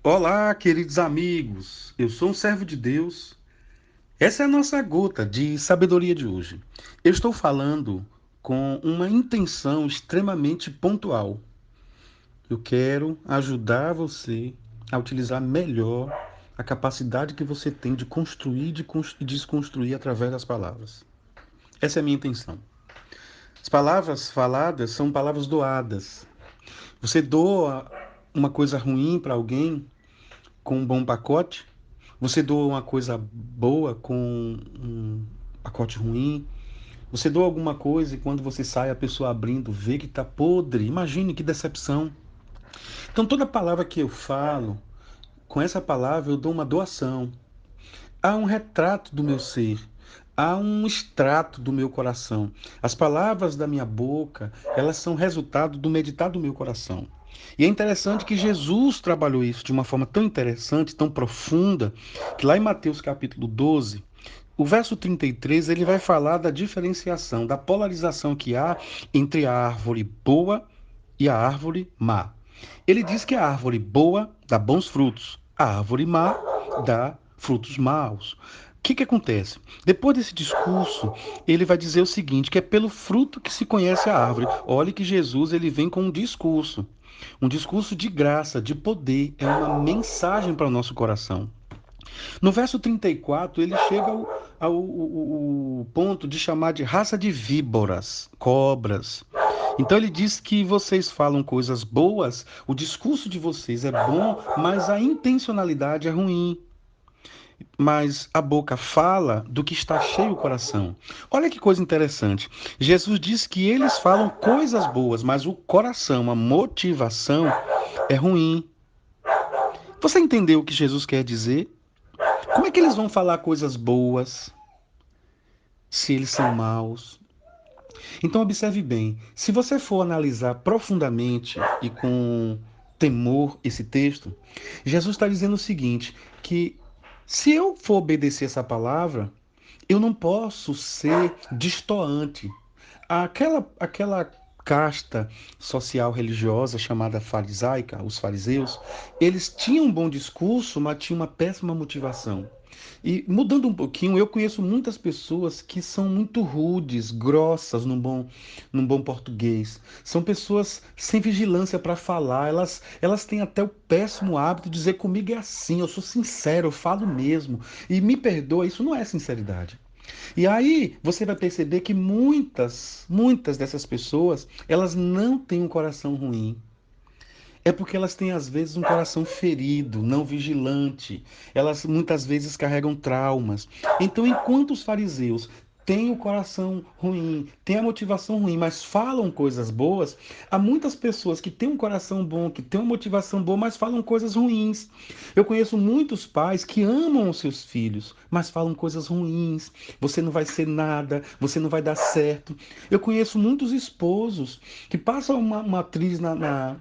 Olá, queridos amigos. Eu sou um servo de Deus. Essa é a nossa gota de sabedoria de hoje. Eu estou falando com uma intenção extremamente pontual. Eu quero ajudar você a utilizar melhor a capacidade que você tem de construir e desconstruir através das palavras. Essa é a minha intenção. As palavras faladas são palavras doadas. Você doa uma coisa ruim para alguém com um bom pacote. Você doa uma coisa boa com um pacote ruim. Você doa alguma coisa e quando você sai, a pessoa abrindo vê que está podre. Imagine que decepção. Então, toda palavra que eu falo, com essa palavra eu dou uma doação. Há um retrato do meu ser. Há um extrato do meu coração. As palavras da minha boca, elas são resultado do meditar do meu coração. E é interessante que Jesus trabalhou isso de uma forma tão interessante, tão profunda, que lá em Mateus capítulo 12, o verso 33, ele vai falar da diferenciação, da polarização que há entre a árvore boa e a árvore má. Ele diz que a árvore boa dá bons frutos, a árvore má dá frutos maus. O que acontece? Depois desse discurso, ele vai dizer o seguinte, que é pelo fruto que se conhece a árvore. Olhe que Jesus ele vem com um discurso de graça, de poder, é uma mensagem para o nosso coração. No verso 34, ele chega ao ponto de chamar de raça de víboras, cobras. Então ele diz que vocês falam coisas boas, o discurso de vocês é bom, mas a intencionalidade é ruim. Mas a boca fala do que está cheio o coração. Olha que coisa interessante. Jesus diz que eles falam coisas boas, mas o coração, a motivação é ruim. Você entendeu o que Jesus quer dizer? Como é que eles vão falar coisas boas se eles são maus? Então, observe bem: se você for analisar profundamente e com temor esse texto, Jesus está dizendo o seguinte: que se eu for obedecer essa palavra, eu não posso ser destoante. Aquela casta social religiosa chamada farisaica, os fariseus, eles tinham um bom discurso, mas tinham uma péssima motivação. E mudando um pouquinho, eu conheço muitas pessoas que são muito rudes, grossas, num bom português. São pessoas sem vigilância para falar. Elas têm até o péssimo hábito de dizer comigo é assim, eu sou sincero, eu falo mesmo. E me perdoa, isso não é sinceridade. E aí você vai perceber que muitas dessas pessoas, elas não têm um coração ruim. É porque elas têm, às vezes, um coração ferido, não vigilante. Elas muitas vezes carregam traumas. Então, enquanto os fariseus têm o coração ruim, têm a motivação ruim, mas falam coisas boas, há muitas pessoas que têm um coração bom, que têm uma motivação boa, mas falam coisas ruins. Eu conheço muitos pais que amam os seus filhos, mas falam coisas ruins. Você não vai ser nada, você não vai dar certo. Eu conheço muitos esposos que passam uma atriz na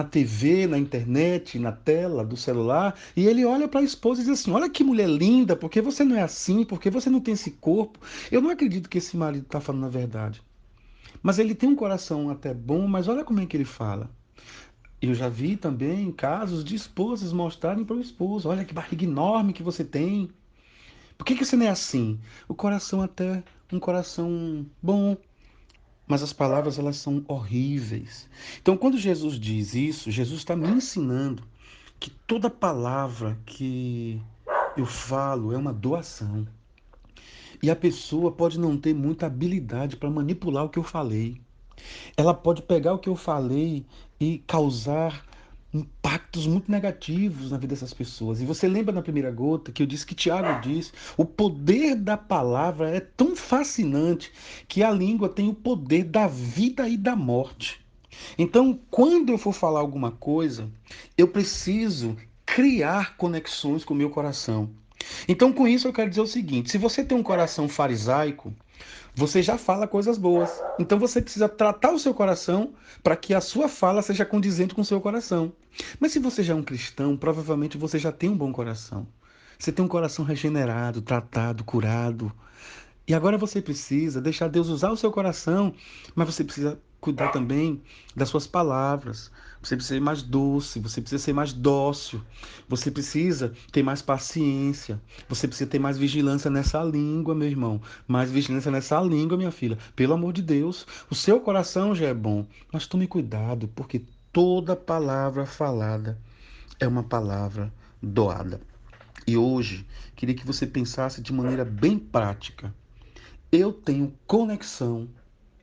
TV, na internet, na tela do celular, e ele olha para a esposa e diz assim: Olha que mulher linda, por que você não é assim? Por que você não tem esse corpo? Eu não acredito que esse marido está falando a verdade. Mas ele tem um coração até bom, mas olha como é que ele fala. Eu já vi também casos de esposas mostrarem para o esposo: Olha que barriga enorme que você tem. Por que você não é assim? O coração até um coração bom, mas as palavras elas são horríveis. Então, quando Jesus diz isso, Jesus está me ensinando que toda palavra que eu falo é uma doação. E a pessoa pode não ter muita habilidade para manipular o que eu falei. Ela pode pegar o que eu falei e causar impactos muito negativos na vida dessas pessoas. E você lembra na primeira gota que eu disse que Tiago diz: o poder da palavra é tão fascinante que a língua tem o poder da vida e da morte. Então, quando eu for falar alguma coisa, eu preciso criar conexões com o meu coração. Então, com isso, eu quero dizer o seguinte: se você tem um coração farisaico, você já fala coisas boas. Então, você precisa tratar o seu coração para que a sua fala seja condizente com o seu coração. Mas se você já é um cristão, provavelmente você já tem um bom coração. Você tem um coração regenerado, tratado, curado. E agora você precisa deixar Deus usar o seu coração, mas você precisa cuidar também das suas palavras. Você precisa ser mais doce, você precisa ser mais dócil, você precisa ter mais paciência, você precisa ter mais vigilância nessa língua, meu irmão. Mais vigilância nessa língua, minha filha. Pelo amor de Deus, o seu coração já é bom, mas tome cuidado, porque toda palavra falada é uma palavra doada. E hoje, queria que você pensasse de maneira bem prática. Eu tenho conexão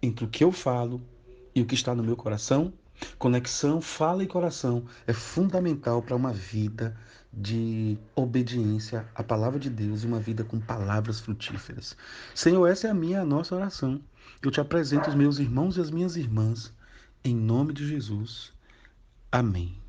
entre o que eu falo e o que está no meu coração? Conexão, fala e coração é fundamental para uma vida de obediência à palavra de Deus e uma vida com palavras frutíferas. Senhor, essa é a nossa oração. Eu te apresento os meus irmãos e as minhas irmãs, em nome de Jesus. Amém.